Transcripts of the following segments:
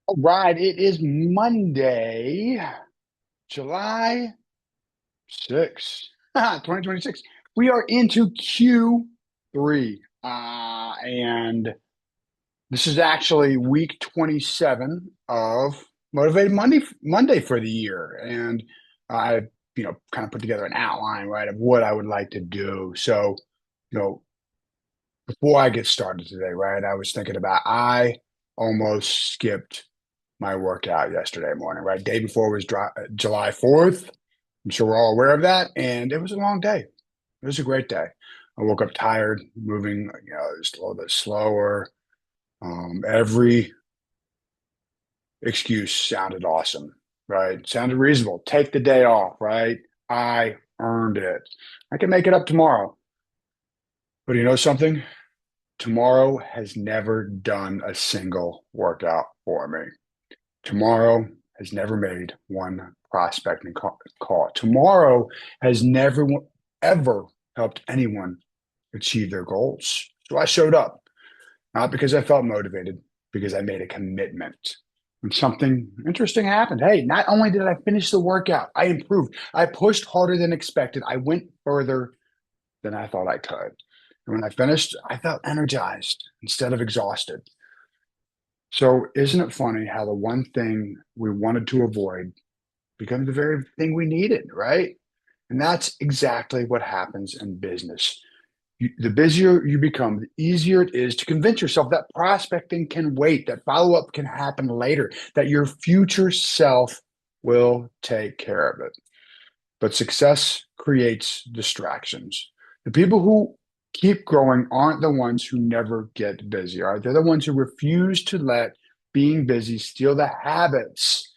All right, it is Monday, July 6th, 2026. We are into Q3, and this is actually week 27 of Motivated Monday for the year. And I, kind of put together an outline, right, of what I would like to do. So, you know, before I get started today, right, I was thinking about I almost skipped my workout yesterday morning, right? Day before was July 4th. I'm sure we're all aware of that. And it was a long day. It was a great day. I woke up tired, moving, just a little bit slower. Every excuse sounded awesome, right? Sounded reasonable. Take the day off, right? I earned it. I can make it up tomorrow. But you know something? Tomorrow has never done a single workout for me. Tomorrow has never made one prospecting call. Tomorrow has never, ever helped anyone achieve their goals. So I showed up, not because I felt motivated, because I made a commitment. And something interesting happened. Hey, not only did I finish the workout, I improved. I pushed harder than expected. I went further than I thought I could. And when I finished, I felt energized instead of exhausted. So, isn't it funny how the one thing we wanted to avoid becomes the very thing we needed, right? And that's exactly what happens in business. The busier you become, the easier it is to convince yourself that prospecting can wait, that follow up can happen later, that your future self will take care of it. But success creates distractions. The people who keep growing aren't the ones who never get busy, all right? They're the ones who refuse to let being busy steal the habits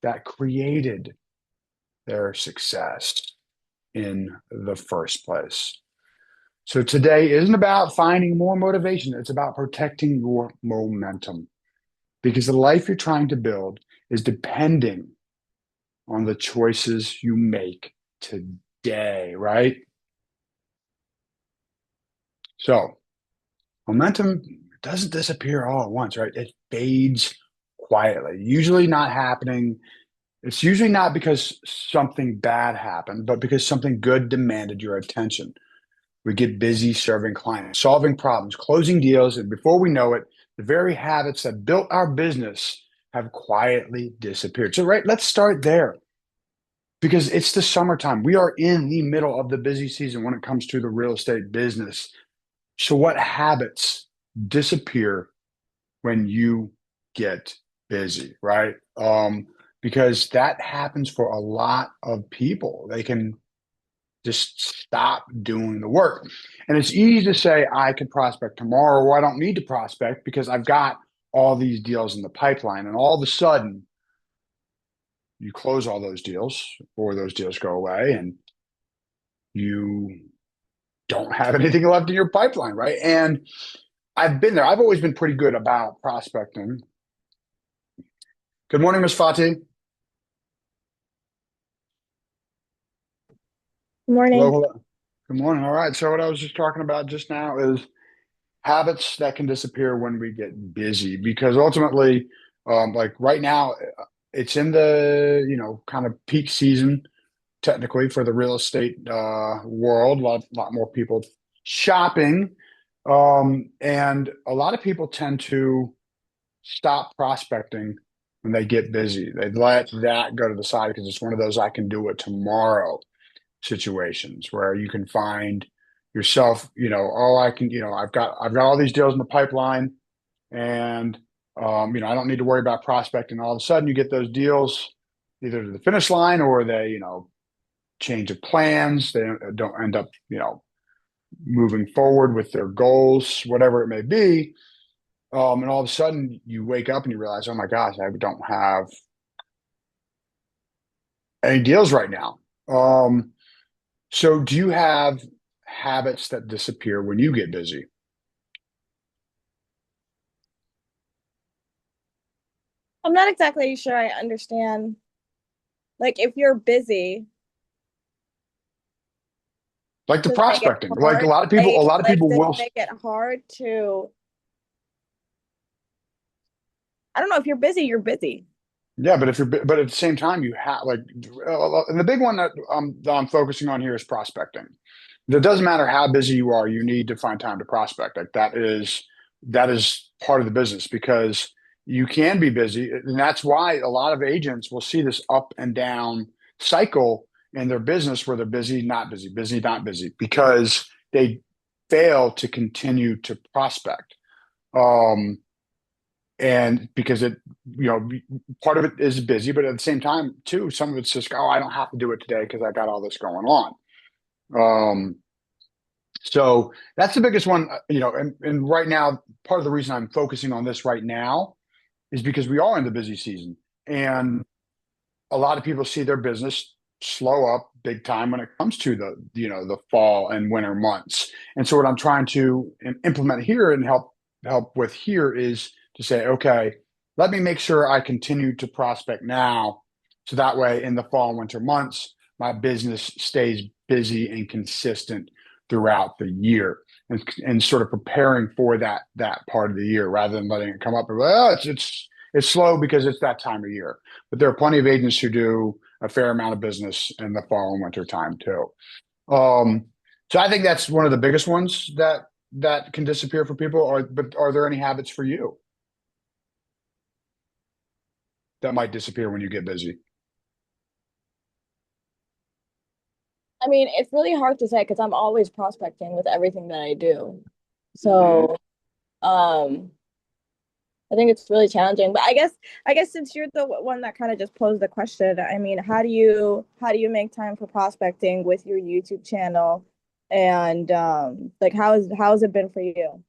that created their success in the first place. So today isn't about finding more motivation, it's about protecting your momentum because the life you're trying to build is depending on the choices you make today, right? So momentum doesn't disappear all at once, right? It fades quietly, usually not happening. It's usually not because something bad happened, but because something good demanded your attention. We get busy serving clients, solving problems, closing deals, and before we know it, the very habits that built our business have quietly disappeared. So, right, let's start there because it's the summertime. We are in the middle of the busy season when it comes to the real estate business. So, what habits disappear when you get busy, right? Because that happens for a lot of people. They can just stop doing the work. And it's easy to say, I can prospect tomorrow, or I don't need to prospect because I've got all these deals in the pipeline. And all of a sudden, you close all those deals, or those deals go away, and you don't have anything left in your pipeline, right? And I've been there. I've always been pretty good about prospecting. Good morning, Miss Fati. Hello, Morning. hello. Good morning. All right. So what I was just talking about just now is habits that can disappear when we get busy because ultimately, like right now, it's in the, kind of peak season technically for the real estate world. A lot more people shopping. And a lot of people tend to stop prospecting when they get busy. They let that go to the side because it's one of those I can do it tomorrow situations where you can find yourself, oh, I can, I've got all these deals in the pipeline and I don't need to worry about prospecting. All of a sudden you get those deals either to the finish line or they, change of plans. They don't end up, moving forward with their goals, whatever it may be. And all of a sudden you wake up and you realize, oh my gosh, I don't have any deals right now. So do you have habits that disappear when you get busy? I'm not exactly sure I understand. Like, if you're busy, Like the does it make it prospecting. Like a hard? lot of people, a Like, lot of like people does it will. make it hard to I don't know, if you're busy, you're busy. Yeah, but but at the same time, you have like, and the big one that I'm focusing on here is prospecting. It doesn't matter how busy you are, you need to find time to prospect. Like that is part of the business because you can be busy, and that's why a lot of agents will see this up and down cycle in their business where they're busy, not busy, because they fail to continue to prospect. Um, and because it, you know, part of it is busy, but at the same time, too, some of it's just, oh, I don't have to do it today because I got all this going on. Um, so that's the biggest one, and right now, part of the reason I'm focusing on this right now is because we are in the busy season, and a lot of people see their business slow up big time when it comes to the fall and winter months. And so what I'm trying to implement here and help with here is to say, okay, let me make sure I continue to prospect now, so that way in the fall and winter months my business stays busy and consistent throughout the year, and sort of preparing for that part of the year rather than letting it come up and, well, it's slow because it's that time of year. But there are plenty of agents who do a fair amount of business in the fall and winter time too. Um, so I think that's one of the biggest ones that can disappear for people. But are there any habits for you that might disappear when you get busy? I mean, it's really hard to say because I'm always prospecting with everything that I do. Mhm. So, um, I think it's really challenging. But I guess since you're the one that kind of just posed the question, I mean, how do you make time for prospecting with your YouTube channel? And like how has it been for you?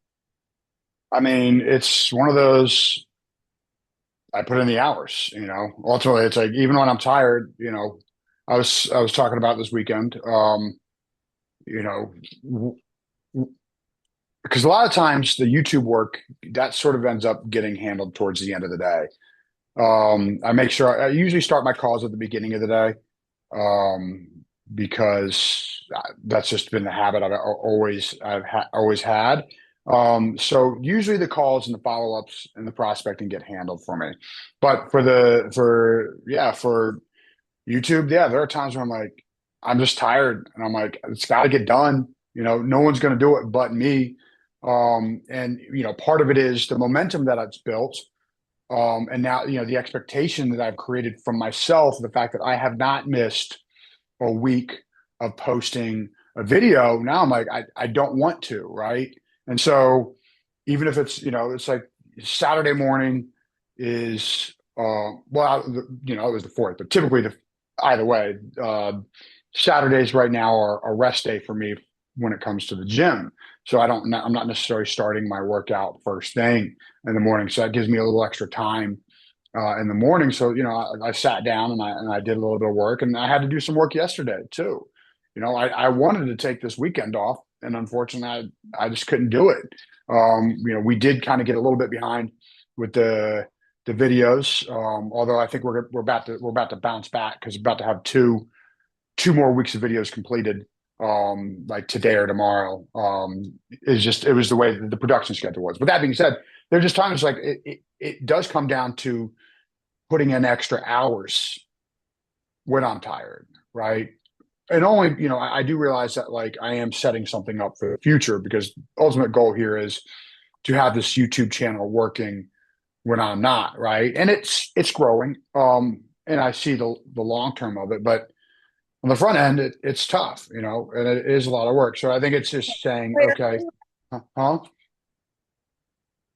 I mean, it's one of those. I put in the hours. Ultimately, it's like even when I'm tired. I was talking about this weekend. You know, because a lot of times the YouTube work that sort of ends up getting handled towards the end of the day. I make sure I usually start my calls at the beginning of the day, um, because that's just been the habit I've always had. So usually the calls and the follow-ups and the prospecting get handled for me. But for YouTube, yeah, there are times where I'm like, I'm just tired and I'm like, it's got to get done. No one's going to do it but me. And part of it is the momentum that it's built. And now, the expectation that I've created from myself, the fact that I have not missed a week of posting a video. Now I'm like, I don't want to, right? And so even if it's like Saturday morning is, well, it was the fourth, but typically either way, Saturdays right now are a rest day for me when it comes to the gym. So I'm not necessarily starting my workout first thing in the morning. So that gives me a little extra time in the morning. So, I sat down and I did a little bit of work, and I had to do some work yesterday too. I wanted to take this weekend off, and unfortunately I just couldn't do it. We did kind of get a little bit behind with the videos. Although I think we're about to bounce back because we're about to have two more weeks of videos completed, like today or tomorrow. It was the way the production schedule was. But that being said, there's just times like it does come down to putting in extra hours when I'm tired, right? And only, I do realize that like I am setting something up for the future because ultimate goal here is to have this YouTube channel working when I'm not, right? And it's growing. And I see the long term of it, but on the front end, it's tough, and it is a lot of work. So I think it's just saying, okay, huh?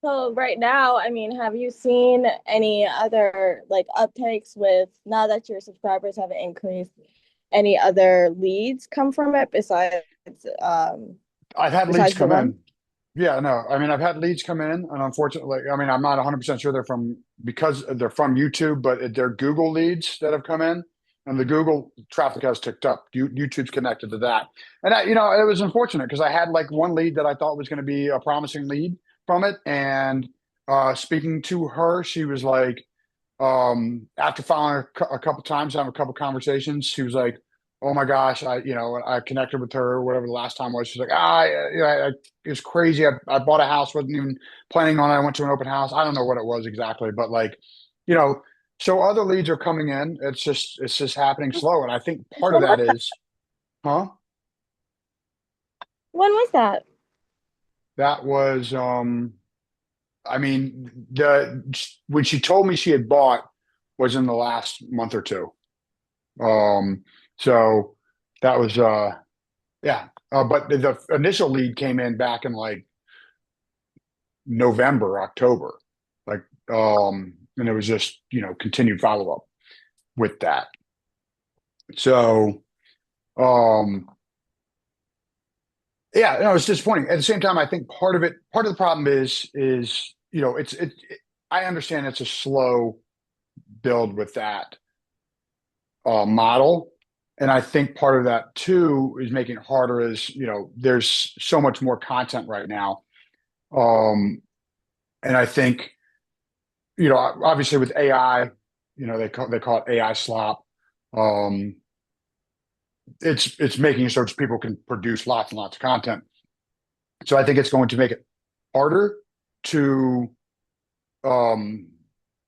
So right now, I mean, have you seen any other like uptakes with now that your subscribers have increased, any other leads come from it um I've had leads besides the come one? in. Yeah, no, I mean, I've had leads come in, and unfortunately, I mean, I'm not 100% sure because they're from YouTube, but they're Google leads that have come in, and the Google traffic has ticked up. YouTube's connected to that, and it was unfortunate because I had like one lead that I thought was going to be a promising lead from it, and speaking to her, she was like, after following her a couple times, having a couple conversations, she was like, oh my gosh, I connected with her, whatever the last time was. She's like, it's crazy. I bought a house, wasn't even planning on it. I went to an open house. I don't know what it was exactly, but like, you know, so other leads are coming in. It's just happening slow. And I think part of When that was that? is, huh? When was that? That was, I mean, the when she told me she had bought was in the last month or two. Um, so that was, yeah. But the initial lead came in back in like November, October, like, and it was just, continued follow up with that. So, um, yeah, no, it's disappointing. At the same time, I think part of the problem is, I understand it's a slow build with that model. And I think part of that too is making it harder is, there's so much more content right now. Um, and I think, obviously with AI, they call it AI slop. Um, it's making it so people can produce lots and lots of content. So I think it's going to make it harder to um,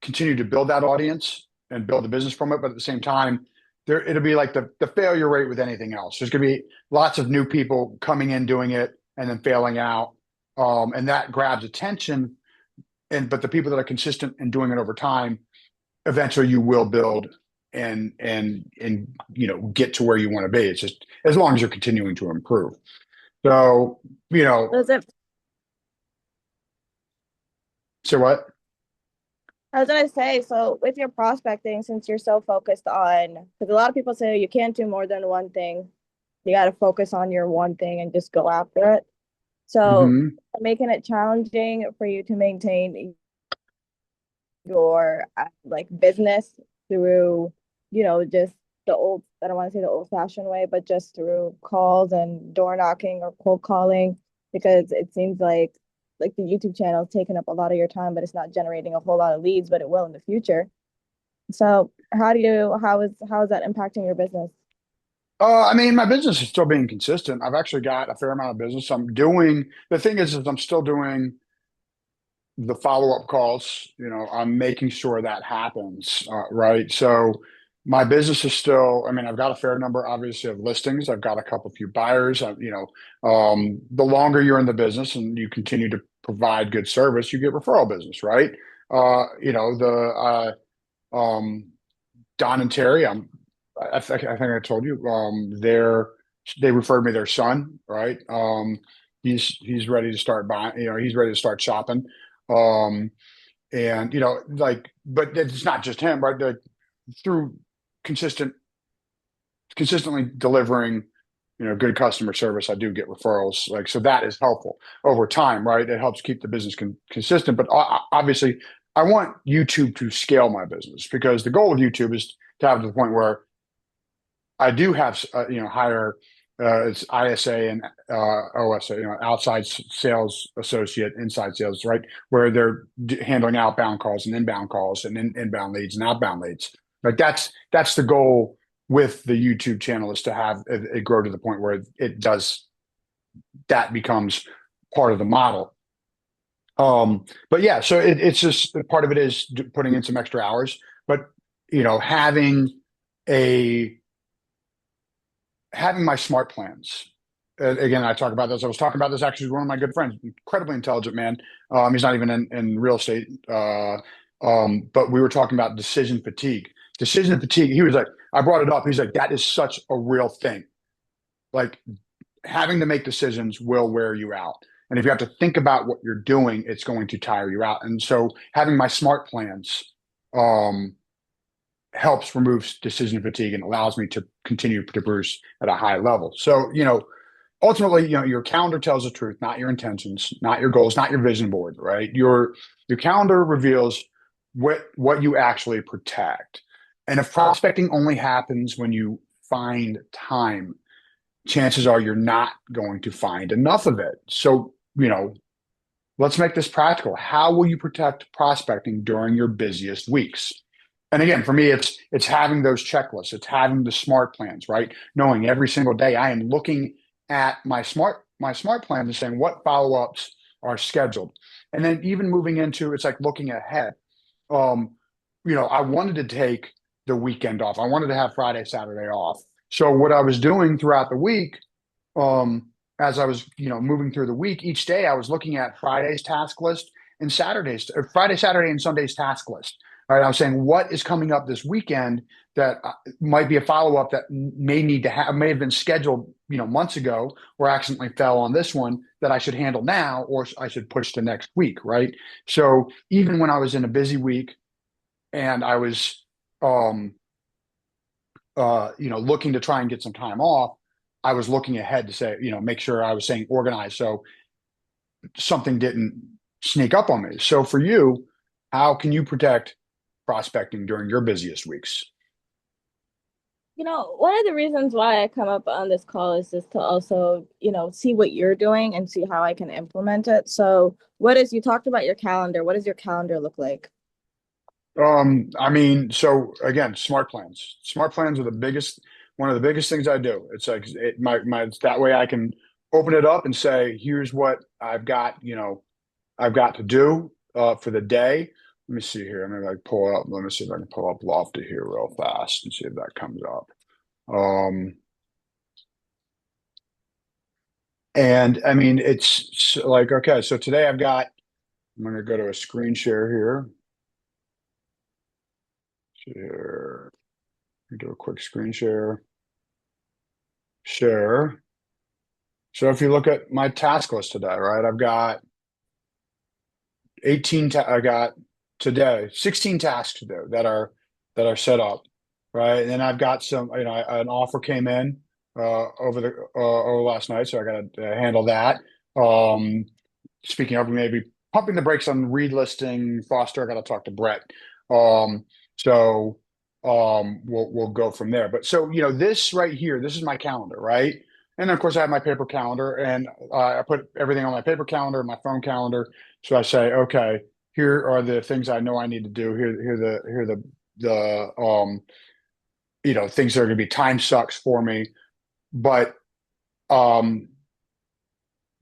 continue to build that audience and build the business from it. But at the same time, it'll be like the failure rate with anything else. There's going to be lots of new people coming in doing it and then failing out, and that grabs attention. But the people that are consistent and doing it over time, eventually you will build and get to where you want to be. It's just as long as you're continuing to improve. So you know, Does it so what? I was gonna say, so with your prospecting, since you're so focused on, because a lot of people say you can't do more than one thing, you got to focus on your one thing and just go after it. So Hmm. making it challenging for you to maintain your like business through, just the old, I don't want to say the old fashioned way, but just through calls and door knocking or cold calling, because it seems like the YouTube channel is taking up a lot of your time, but it's not generating a whole lot of leads, but it will in the future. So how is that impacting your business? I mean, my business is still being consistent. I've actually got a fair amount of business. The thing is I'm still doing the follow-up calls. I'm making sure that happens, right? So my business is still, I mean, I've got a fair number, obviously, of listings. I've got a couple few buyers. The longer you're in the business and you continue to provide good service, you get referral business, right? The Don and Terry, I think I told you, they referred me their son, right? He's ready to start buying, he's ready to start shopping. Um, and but it's not just him, right? Through consistent, consistently delivering, good customer service, I do get referrals. Like, so that is helpful over time, right? It helps keep the business consistent. But obviously, I want YouTube to scale my business because the goal of YouTube is to have to the point where I do have, higher, it's ISA and OSA, outside sales associate, inside sales, right? Where they're handling outbound calls and inbound calls and inbound leads and outbound leads. Like that's the goal with the YouTube channel, is to have it grow to the point where that becomes part of the model. But yeah, so it's just part of it is putting in some extra hours, but having a having my smart plans. Again, I talk about this. I was talking about this actually with one of my good friends, incredibly intelligent man. He's not even in real estate. But we were talking about decision fatigue. Decision fatigue. He was like, I brought it up. He's like, that is such a real thing. Like, having to make decisions will wear you out. And if you have to think about what you're doing, it's going to tire you out. And so having my smart plans, um, helps remove decision fatigue and allows me to continue to produce at a high level. So, ultimately, your calendar tells the truth, not your intentions, not your goals, not your vision board, right? Your calendar reveals what you actually protect. And if prospecting only happens when you find time, chances are you're not going to find enough of it. So, let's make this practical. How will you protect prospecting during your busiest weeks? And again, for me, it's having those checklists. It's having the smart plans, right? Knowing every single day I am looking at my smart plans and saying what follow-ups are scheduled. And then even moving into it's like looking ahead. Um, I wanted to take the weekend off. I wanted to have Friday, Saturday off. So what I was doing throughout the week, um, as I was, moving through the week, each day I was looking at Friday's task list and Friday, Saturday, and Sunday's task list. All right, I was saying what is coming up this weekend that might be a follow up that may have been scheduled, months ago, or accidentally fell on this one that I should handle now, or I should push to next week, right? So even when I was in a busy week and I was, um, looking to try and get some time off, I was looking ahead to say, make sure I was staying organized so something didn't sneak up on me. So for you, how can you protect prospecting during your busiest weeks? One of the reasons why I come up on this call is just to also, see what you're doing and see how I can implement it. So, you talked about your calendar. What does your calendar look like? I mean, so again, smart plans. Smart plans are one of the biggest things I do. It's like it's that way I can open it up and say, here's what I've got to do for the day. Let me see here. Let me see if I can pull up Lofty here real fast and see if that comes up. Um, and I mean, like, okay, so today I'm going to go to a screen share here. Share, do a quick screen share. Share. So if you look at my task list today, right, I've got I got today 16 tasks to do that are set up, right? And then I've got an offer came in over last night, so I got to handle that. Um, Speaking of, maybe pumping the brakes on relisting Foster, I got to talk to Brett. Um, so we'll go from there. But so this right here, this is my calendar, right? And then of course I have my paper calendar, and I put everything on my paper calendar, my phone calendar. So I say, okay, here are the things I know I need to do. Here are the things that are going to be time sucks for me. But um,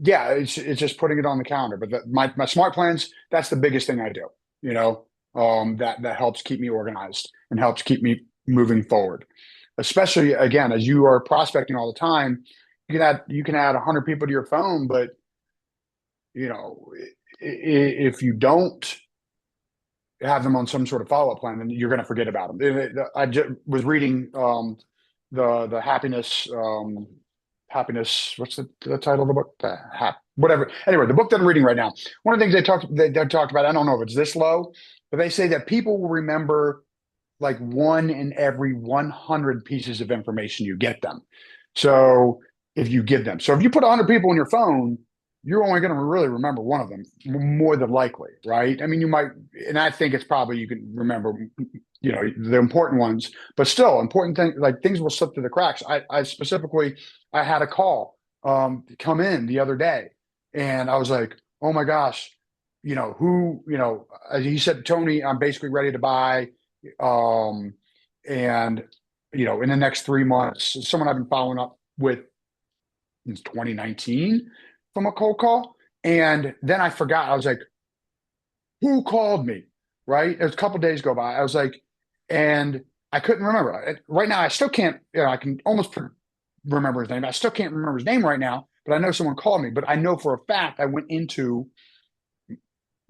yeah, it's just putting it on the calendar. But my smart plans, that's the biggest thing I do. That helps keep me organized and helps keep me moving forward. Especially again, as you are prospecting all the time, you can add 100 people to your phone, but you know if you don't have them on some sort of follow up plan, then you're going to forget about them. I just was reading the happiness. What's the title of the book? Whatever. Anyway, the book that I'm reading right now. One of the things they talked about. I don't know if it's this low, but they say that people will remember like one in every 100 pieces of information you get them. So if you give them, so if you put 100 people in your phone, you're only going to really remember one of them more than likely, right? I mean, you might, and I think it's probably you can remember, the important ones, but still important things like things will slip through the cracks. I specifically, I had a call come in the other day, and I was like, oh my gosh, he said, Tony, I'm basically ready to buy um, and in the next 3 months, someone I've been following up with since 2019 from a cold call. And then I forgot. I was like, who called me? Right? It was a couple days go by. I was like, and I couldn't remember. Right now, I still can't, I can almost remember his name. I still can't remember his name right now, but I know someone called me. But I know for a fact I went into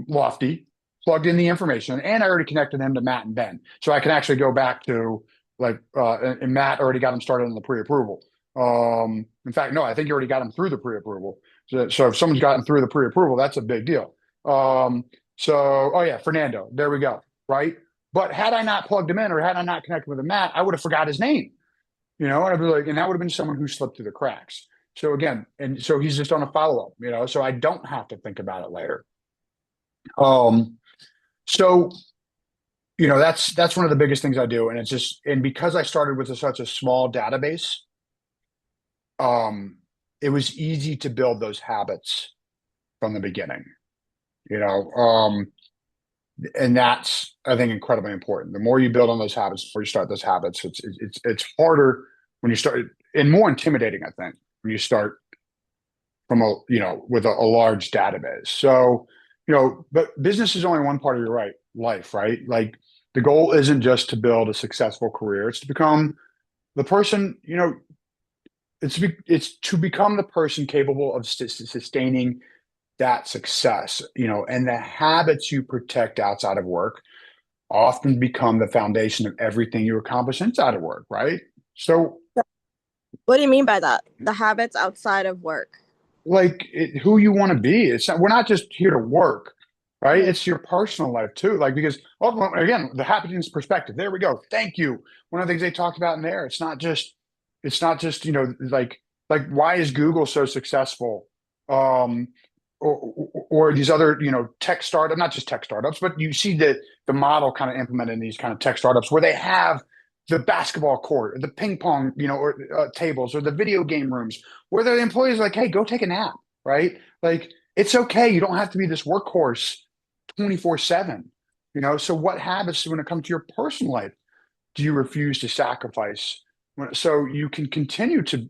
Lofty, plugged in the information, and I already connected them to Matt and Ben. So I can actually go back to and Matt already got him started on the pre-approval. In fact, no, I think he already got him through the pre-approval. So if someone's gotten through the pre-approval, that's a big deal. Oh yeah, Fernando, there we go. Right. But had I not plugged him in or had I not connected with Matt, I would have forgot his name, and I'd be like, and that would have been someone who slipped through the cracks. So again, and so he's just on a follow-up, so I don't have to think about it later. Um, so that's one of the biggest things I do, and because I started with such a small database, um, it was easy to build those habits from the beginning. You know, um, And that's, I think, incredibly important. The more you build on those habits, before you start those habits, it's harder when you start, and more intimidating, I think, when you start from a, with a large database. So, but business is only one part of your life, right? Like the goal isn't just to build a successful career; it's to become the person, it's to become the person capable of sustaining that success, and the habits you protect outside of work often become the foundation of everything you accomplish inside of work, right? So, What do you mean by that? The habits outside of work. who you want to be. We're not just here to work, right? Mhm. It's your personal life too. Like, because ultimately, again, the happiness perspective. There we go. Thank you. One of the things they talked about in there. It's not just like why is Google so successful? Um, or these other tech startups, not just tech startups, but you see the model kind of implemented in these kind of tech startups where they have the basketball court, or the ping pong, or tables, or the video game rooms, where the employees are like, hey, go take a nap, right? Like it's okay. You don't have to be this workhorse 24/7. So what habits when it comes to your personal life do you refuse to sacrifice so you can continue to,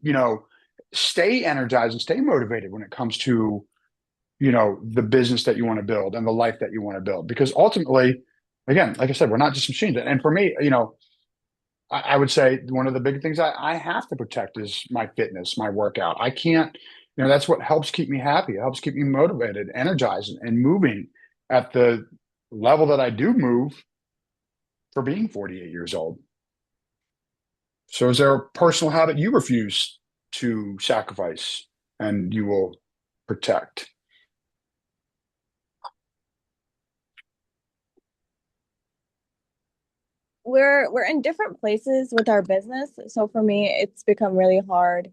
stay energized and stay motivated when it comes to, the business that you want to build and the life that you want to build? Because ultimately, again, like I said, we're not just machines. And for me, I would say one of the big things I have to protect is my fitness, my workout. I can't, that's what helps keep me happy. It helps keep me motivated, energized, and moving at the level that I do move for being 48 years old. So is there a personal habit you refuse to sacrifice and you will protect? We're in different places with our business. So for me, it's become really hard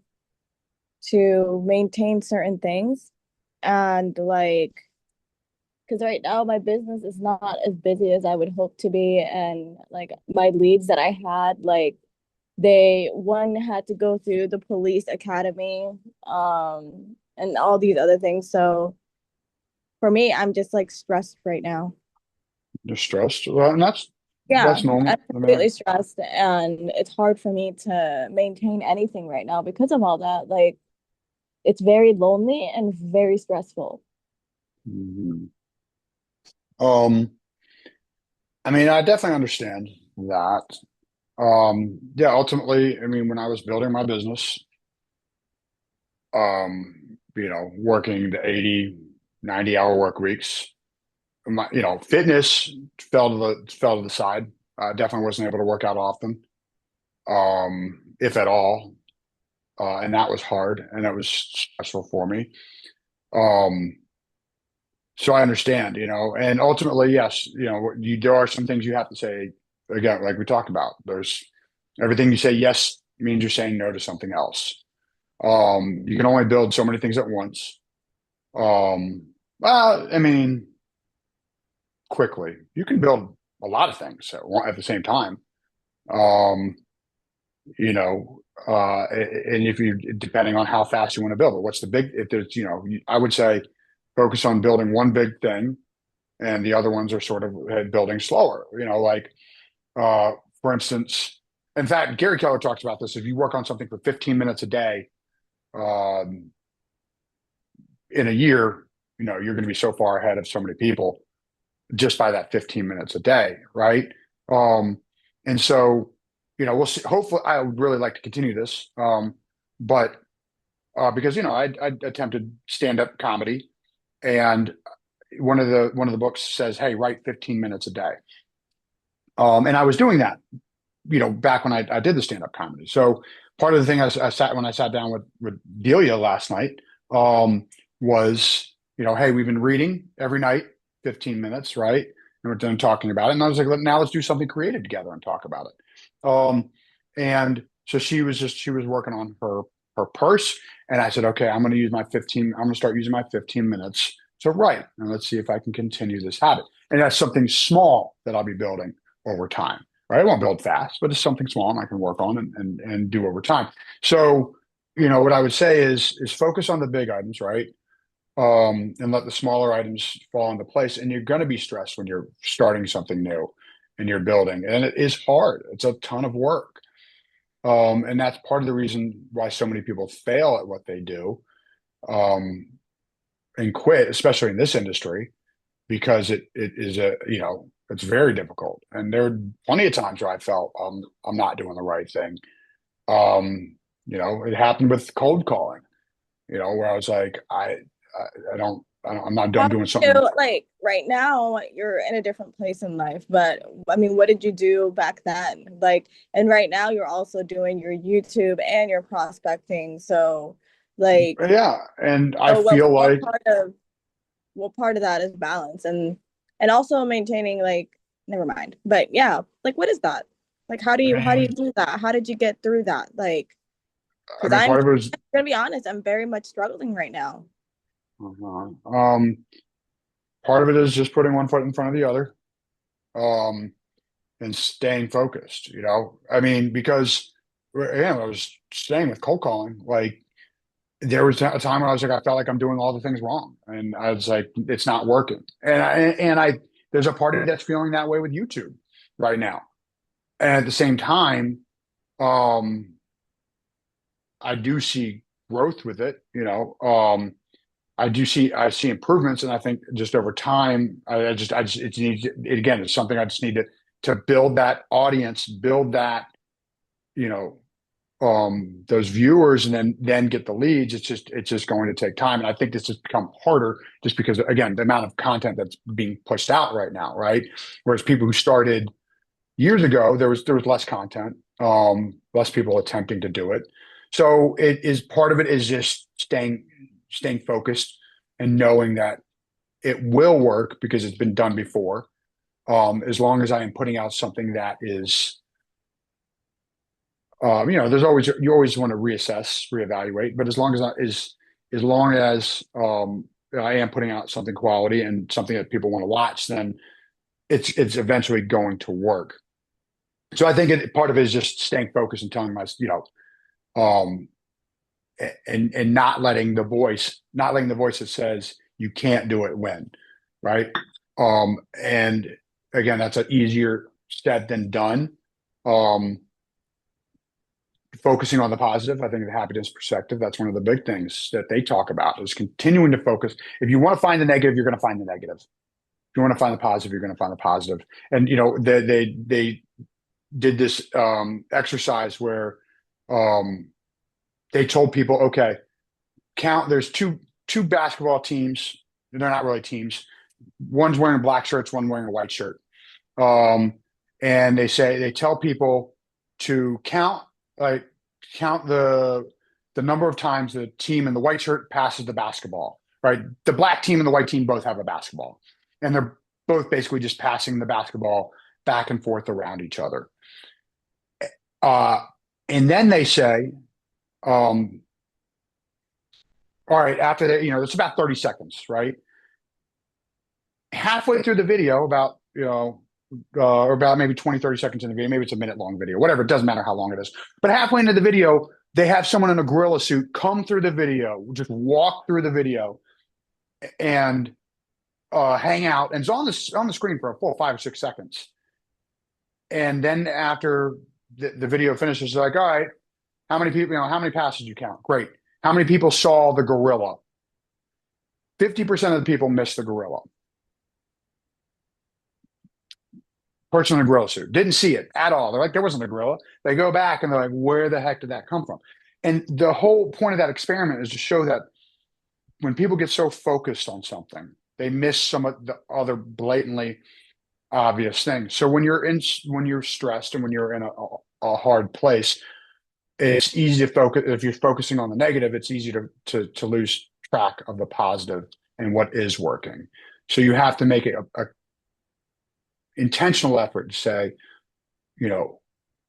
to maintain certain things. And like, because right now my business is not as busy as I would hope to be. And like my leads that I had, like one had to go through the police academy, and all these other things. So for me, I'm just like stressed right now. You're stressed? Well, and that's Yeah, I'm normal. I completely mean, stressed, and it's hard for me to maintain anything right now because of all that. Like, it's very lonely and very stressful. mhm. um, I mean, I definitely understand that. Yeah, ultimately, I mean, when I was building my business, working the 80, 90 hour work weeks, fitness fell to the side. I definitely wasn't able to work out often, if at all. And that was hard and that was stressful for me. Um, so I understand, and ultimately, yes, there are some things you have to say again, like we talked about. There's everything you say yes means you're saying no to something else. You can only build so many things at once. Well, I mean, quickly, you can build a lot of things at the same time. Um, you know, and if you, depending on how fast you want to build it, what's the big, if there's, I would say focus on building one big thing and the other ones are sort of building slower, like, uh, for instance, in fact, Gary Keller talks about this. If you work on something for 15 minutes a day, um, in a year, you're going to be so far ahead of so many people just by that 15 minutes a day. Right. Um, and so, we'll see. Hopefully I would really like to continue this. But because I attempted stand-up comedy, and one of the books says, hey, write 15 minutes a day. And I was doing that, back when I did the stand-up comedy. So part of the thing when I sat down with Delia last night, was, hey, we've been reading every night 15 minutes, right? And we're done talking about it. And I was like, now let's do something creative together and talk about it. And so she was working on her purse. And I said, okay, I'm going to start using my 15 minutes to write. And let's see if I can continue this habit. And that's something small that I'll be building over time, right? I won't build fast, but it's something small and I can work on and do over time. So, what I would say is focus on the big items, right? and let the smaller items fall into place. And you're going to be stressed when you're starting something new and you're building. And it is hard. It's a ton of work. And that's part of the reason why so many people fail at what they do, um, and quit, especially in this industry, because it is it's very difficult. And there are plenty of times where I felt I'm not doing the right thing. Um, it happened with cold calling, where I was like, I'm not How done doing do something. you, like right now you're in a different place in life, but I mean, what did you do back then? Like, and right now you're also doing your YouTube and your prospecting. So, like, Yeah. And I so feel like, what part of that is balance and also maintaining like never mind. But yeah, like what is that? Like how do you do that? How did you get through that? Like, I because mean, I'm part of it was, gonna be honest, I'm very much struggling right now. um, part of it is just putting one foot in front of the other, um, and staying focused, I mean, because I was staying with cold calling, like, there was a time when I was like, I felt like I'm doing all the things wrong, and I was like, it's not working. There's a part of me that's feeling that way with YouTube right now. And at the same time, um, I do see growth with it. I see improvements, and I think just over time, I just it needs again. It's something I just need to build that audience, build that, you know, those viewers, and then get the leads. It's just going to take time, and I think this has become harder just because, again, the amount of content that's being pushed out right now, right? Whereas people who started years ago, there was less content, less people attempting to do it. So it is part of it is just staying focused and knowing that it will work because it's been done before. As long as I am putting out something that is, there's always you always want to reassess, reevaluate, but as long as I am putting out something quality and something that people want to watch, then it's eventually going to work. So I think part of it is just staying focused and telling um, and not letting the voice that says you can't do it win, right? And again, that's an easier said than done. Um, Focusing on the positive, I think the happiness perspective, that's one of the big things that they talk about is continuing to focus. If you want to find the negative, you're going to find the negative. If you want to find the positive, you're going to find the positive. And they did this exercise where um, they told people, okay, count. There's two basketball teams. They're not really teams. One's wearing black shirts, one wearing a white shirt. Um, and they tell people to like count the number of times the team in the white shirt passes the basketball. Right, the black team and the white team both have a basketball, and they're both basically just passing the basketball back and forth around each other. Uh, and then they say, um, all right, after that, it's about 30 seconds, right? Halfway through the video, or about maybe 20, 30 seconds in the video, maybe it's a minute long video, whatever, it doesn't matter how long it is. But halfway into the video, they have someone in a gorilla suit come through the video, just walk through the video and hang out, and it's on the screen for a full 5 or 6 seconds. And then after the video finishes, they're like, all right, how many people, how many passes you count? Great. How many people saw the gorilla? 50% of the people missed the gorilla. Person in a gorilla suit didn't see it at all. They're like, there wasn't a gorilla. They go back and they're like, where the heck did that come from? And the whole point of that experiment is to show that when people get so focused on something, they miss some of the other blatantly obvious things. So when you're stressed and when you're in a hard place, it's easy to focus. If you're focusing on the negative, it's easy to lose track of the positive and what is working. So you have to make it a intentional effort to say, you know,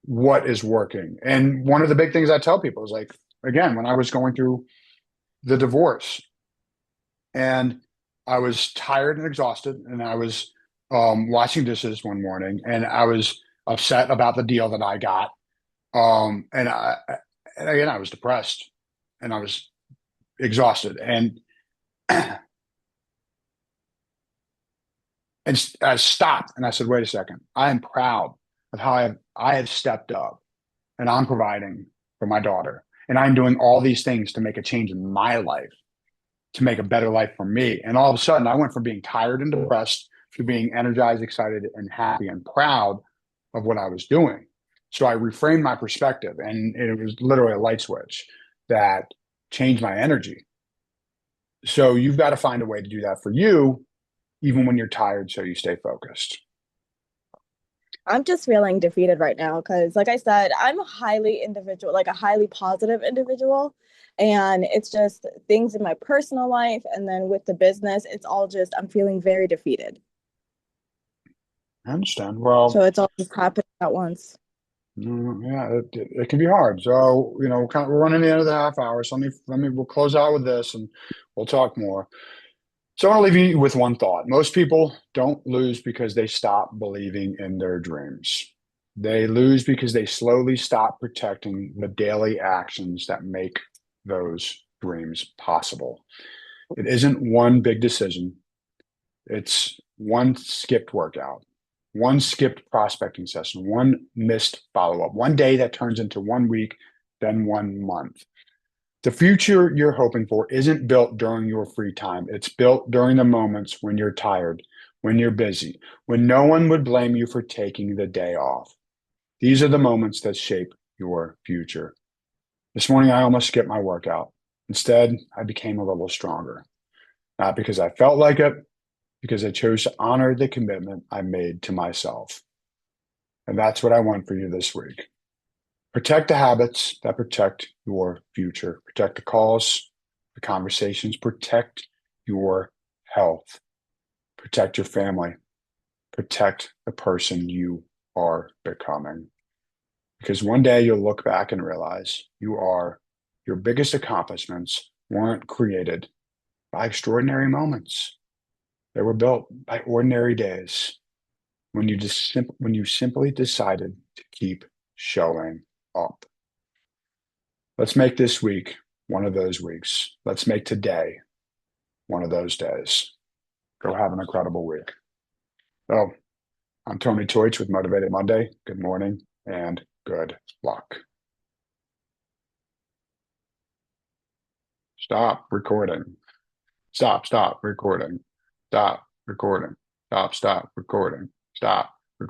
what is working. And one of the big things I tell people is like, again, when I was going through the divorce and I was tired and exhausted, and I was washing dishes one morning, and I was upset about the deal that I got. And again, I was depressed and I was exhausted. And And I stopped and I said, wait a second. I am proud of how I have stepped up and I'm providing for my daughter. And I'm doing all these things to make a change in my life, to make a better life for me. And all of a sudden, I went from being tired and depressed to being energized, excited, and happy and proud of what I was doing. So I reframed my perspective, and it was literally a light switch that changed my energy. So you've got to find a way to do that for you, even when you're tired, so you stay focused. I'm just feeling defeated right now because, like I said, I'm a highly individual, like a highly positive individual. And it's just things in my personal life and then with the business, it's all just, I'm feeling very defeated. I understand. So Well, it's all just happening at once. yeah, it can be hard. So, we're running the end of the half hour. So we'll close out with this and we'll talk more. So I want to leave you with one thought. Most people don't lose because they stop believing in their dreams. They lose because they slowly stop protecting the daily actions that make those dreams possible. It isn't one big decision. It's one skipped workout, one skipped prospecting session, one missed follow up, one day that turns into 1 week, then 1 month. The future you're hoping for isn't built during your free time. It's built during the moments when you're tired, when you're busy, when no one would blame you for taking the day off. These are the moments that shape your future. This morning, I almost skipped my workout. Instead, I became a little stronger, not because I felt like it, because I chose to honor the commitment I made to myself. And that's what I want for you this week. Protect the habits that protect your future. Protect the calls, the conversations. Protect your health. Protect your family. Protect the person you are becoming. Because one day you'll look back and realize your biggest accomplishments weren't created by extraordinary moments. They were built by ordinary days when you simply decided to keep showing up. Let's make this week one of those weeks. Let's make today one of those days. Go have an incredible week. So, I'm Tony Toich with Motivated Monday. Good morning and good luck. Stop recording. Stop recording. Stop recording. Stop recording. Stop.